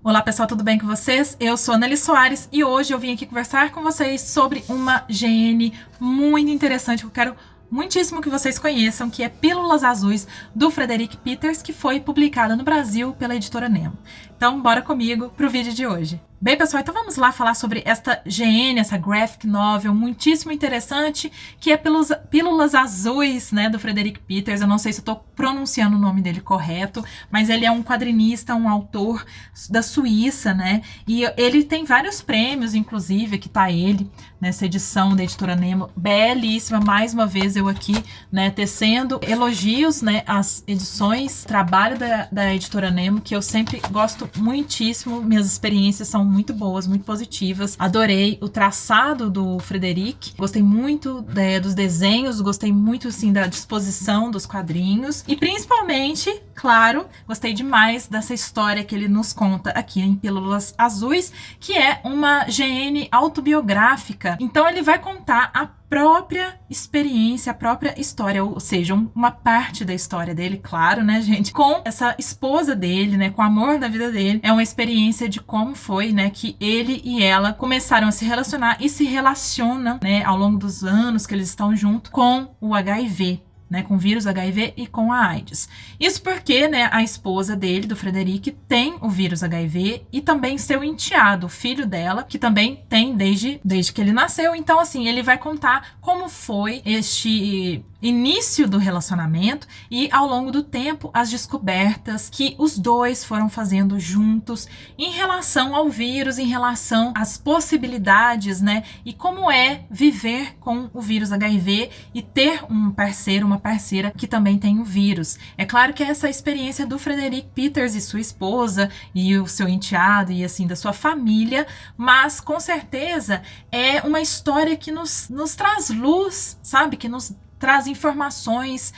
Olá pessoal, tudo bem com vocês? Eu sou a Nelly Soares e hoje eu vim aqui conversar com vocês sobre uma GN muito interessante que eu quero muitíssimo que vocês conheçam, que é Pílulas Azuis, do Frederick Peters, que foi publicada no Brasil pela editora Nemo. Então, bora comigo pro vídeo de hoje. Bem, pessoal, então vamos lá falar sobre esta GN, essa graphic novel muitíssimo interessante, que é Pílulas Azuis, né, do Frederick Peters. Eu não sei se eu tô pronunciando o nome dele correto, mas ele é um quadrinista, um autor da Suíça, né, e ele tem vários prêmios, inclusive, que tá ele nessa edição da editora Nemo, belíssima, mais uma vez eu aqui, né, tecendo elogios, né, às edições, trabalho da editora Nemo, que eu sempre gosto muitíssimo, minhas experiências são muito boas, muito positivas. Adorei o traçado do Frederick, gostei muito dos desenhos, gostei muito, assim, da disposição dos quadrinhos e principalmente, claro, gostei demais dessa história que ele nos conta aqui em Pílulas Azuis, que é uma GN autobiográfica. Então ele vai contar a própria experiência, a própria história, ou seja, uma parte da história dele, claro, né, gente, com essa esposa dele, né, com o amor da vida dele. É uma experiência de como foi, né, que ele e ela começaram a se relacionar e se relacionam, né, ao longo dos anos que eles estão juntos com o HIV. Né, com o vírus HIV e com a AIDS. Isso porque, né, a esposa dele, do Frederick, tem o vírus HIV e também seu enteado, o filho dela, que também tem desde que ele nasceu. Então, assim, ele vai contar como foi este início do relacionamento e, ao longo do tempo, as descobertas que os dois foram fazendo juntos em relação ao vírus, em relação às possibilidades, né, e como é viver com o vírus HIV e ter um parceiro, uma parceira que também tem o vírus. É claro que essa experiência do Frederick Peters e sua esposa e o seu enteado e, assim, da sua família, mas com certeza é uma história que nos traz luz, sabe, que nos traz informações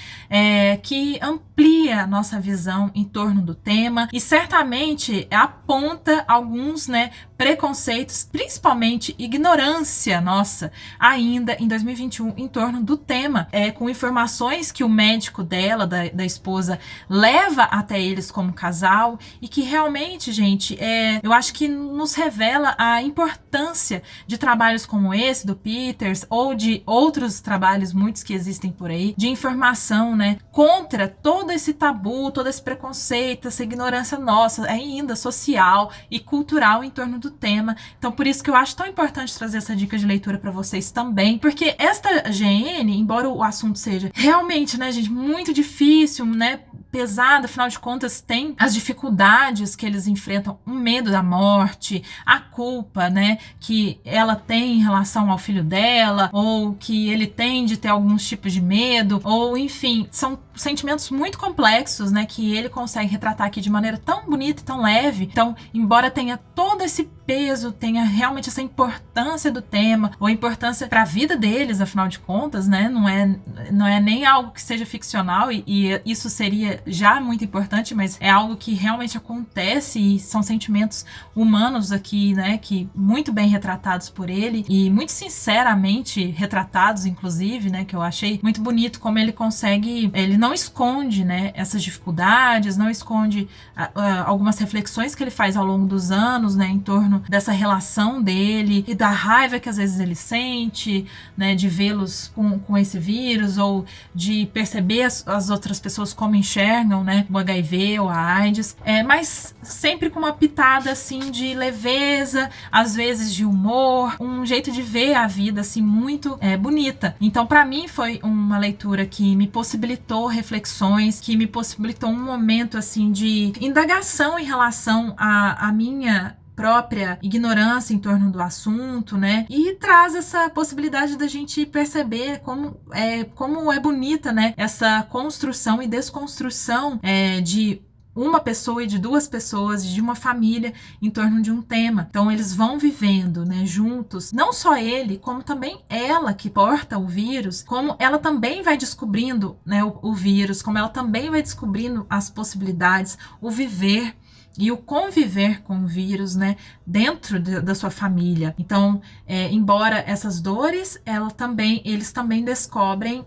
que amplia a nossa visão em torno do tema e certamente aponta alguns, né, preconceitos, principalmente ignorância nossa, ainda em 2021 em torno do tema, com informações que o médico dela, da esposa, leva até eles como casal e que realmente, gente, eu acho que nos revela a importância de trabalhos como esse do Peters ou de outros trabalhos, muitos que existem por aí, de informação, né, contra todo esse tabu, todo esse preconceito, essa ignorância nossa, ainda social e cultural em torno do tema. Então, por isso que eu acho tão importante trazer essa dica de leitura para vocês também, porque esta GN, embora o assunto seja realmente, né, gente, muito difícil, né, pesado, afinal de contas, tem as dificuldades que eles enfrentam, o medo da morte, a culpa, né, que ela tem em relação ao filho dela, ou que ele tem de ter alguns tipos de medo, ou enfim, são sentimentos muito complexos, né, que ele consegue retratar aqui de maneira tão bonita e tão leve. Então, embora tenha todo esse peso, tenha realmente essa importância do tema, ou a importância para a vida deles, afinal de contas, né, não é nem algo que seja ficcional, e isso seria já muito importante, mas é algo que realmente acontece e são sentimentos humanos aqui, né, que muito bem retratados por ele e muito sinceramente retratados, inclusive, né, que eu achei muito bonito como ele consegue, ele não esconde, né, essas dificuldades, não esconde algumas reflexões que ele faz ao longo dos anos, né, em torno dessa relação dele e da raiva que às vezes ele sente, né, de vê-los com esse vírus ou de perceber as outras pessoas como enxergam, né, o HIV ou a AIDS, mas sempre com uma pitada, assim, de leveza, às vezes de humor, um jeito de ver a vida, assim, muito bonita. Então, para mim, foi uma leitura que me possibilitou reflexões, que me possibilitou um momento, assim, de indagação em relação à minha própria ignorância em torno do assunto, né? E traz essa possibilidade da gente perceber como é bonita, né, essa construção e desconstrução de uma pessoa e de duas pessoas, de uma família em torno de um tema. Então eles vão vivendo, né, juntos, não só ele, como também ela que porta o vírus, como ela também vai descobrindo, né, o vírus, como ela também vai descobrindo as possibilidades, o viver, e o conviver com o vírus, né, dentro da sua família. Então, embora essas dores, eles também descobrem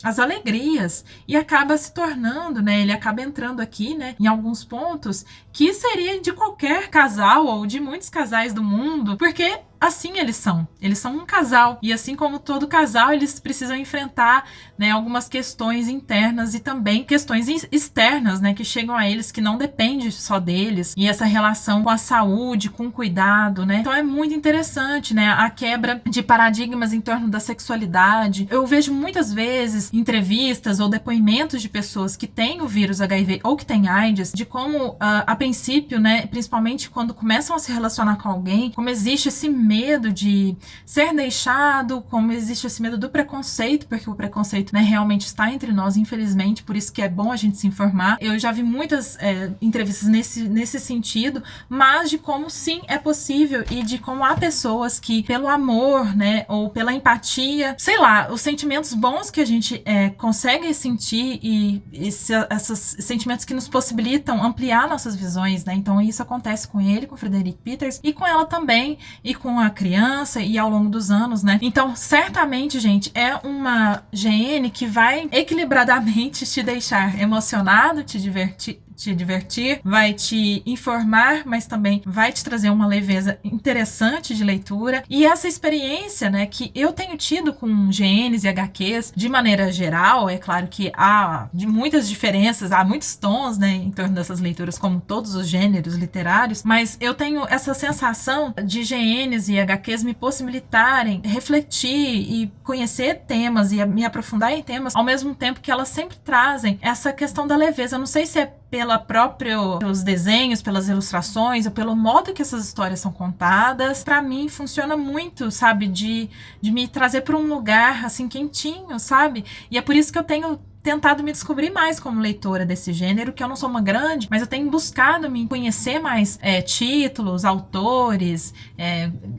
as alegrias e acaba se tornando, né, ele acaba entrando aqui, né, em alguns pontos que seria de qualquer casal ou de muitos casais do mundo, porque assim eles são um casal, e assim como todo casal, eles precisam enfrentar, né, algumas questões internas e também questões externas, né, que chegam a eles, que não depende só deles, e essa relação com a saúde, com o cuidado, né, então é muito interessante, né, a quebra de paradigmas em torno da sexualidade. Eu vejo muitas vezes entrevistas ou depoimentos de pessoas que têm o vírus HIV ou que têm AIDS, de como a princípio, né, principalmente quando começam a se relacionar com alguém, como existe esse medo de ser deixado, como existe esse medo do preconceito, porque o preconceito, né, realmente está entre nós, infelizmente, por isso que é bom a gente se informar. Eu já vi muitas entrevistas nesse sentido, mas de como sim é possível e de como há pessoas que, pelo amor, né, ou pela empatia, sei lá, os sentimentos bons que a gente consegue sentir e esses sentimentos que nos possibilitam ampliar nossas visões, né, então isso acontece com ele, com o Frederick Peters, e com ela também, e com a criança, e ao longo dos anos, né? Então, certamente, gente, é uma GN que vai equilibradamente te deixar emocionado, te divertir, vai te informar, mas também vai te trazer uma leveza interessante de leitura. E essa experiência, né, que eu tenho tido com GNs e HQs, de maneira geral, é claro que há de muitas diferenças, há muitos tons, né, em torno dessas leituras, como todos os gêneros literários, mas eu tenho essa sensação de GNs e HQs me possibilitarem refletir e conhecer temas e me aprofundar em temas, ao mesmo tempo que elas sempre trazem essa questão da leveza. Eu não sei se é pelos desenhos, pelas ilustrações, ou pelo modo que essas histórias são contadas. Pra mim, funciona muito, sabe? De me trazer pra um lugar, assim, quentinho, sabe? E é por isso que eu tenho tentado me descobrir mais como leitora desse gênero, que eu não sou uma grande, mas eu tenho buscado me conhecer mais títulos, autores,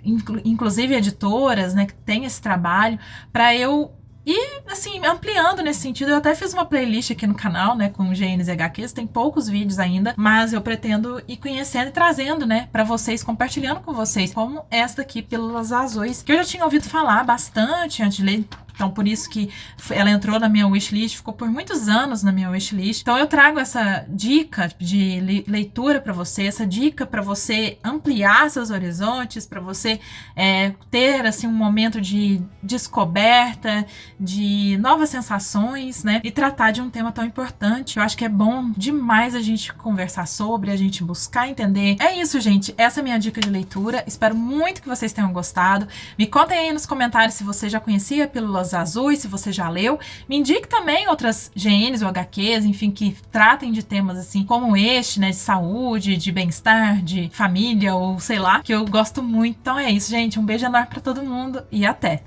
inclusive editoras, né, que tem esse trabalho, pra eu e, assim, ampliando nesse sentido. Eu até fiz uma playlist aqui no canal, né, com GNs e HQs, tem poucos vídeos ainda, mas eu pretendo ir conhecendo e trazendo, né, pra vocês, compartilhando com vocês, como esta aqui, Pílulas Azuis, que eu já tinha ouvido falar bastante antes de ler. Então, por isso que ela entrou na minha wishlist, ficou por muitos anos na minha wishlist. Então, eu trago essa dica de leitura para você, essa dica para você ampliar seus horizontes, para você ter, assim, um momento de descoberta, de novas sensações, né? E tratar de um tema tão importante. Eu acho que é bom demais a gente conversar sobre, a gente buscar entender. É isso, gente. Essa é a minha dica de leitura. Espero muito que vocês tenham gostado. Me contem aí nos comentários se você já conhecia Pílulas Azuis, se você já leu. Me indique também outras GNs ou HQs, enfim, que tratem de temas assim como este, né, de saúde, de bem-estar, de família ou sei lá, que eu gosto muito. Então é isso, gente. Um beijo enorme pra todo mundo e até!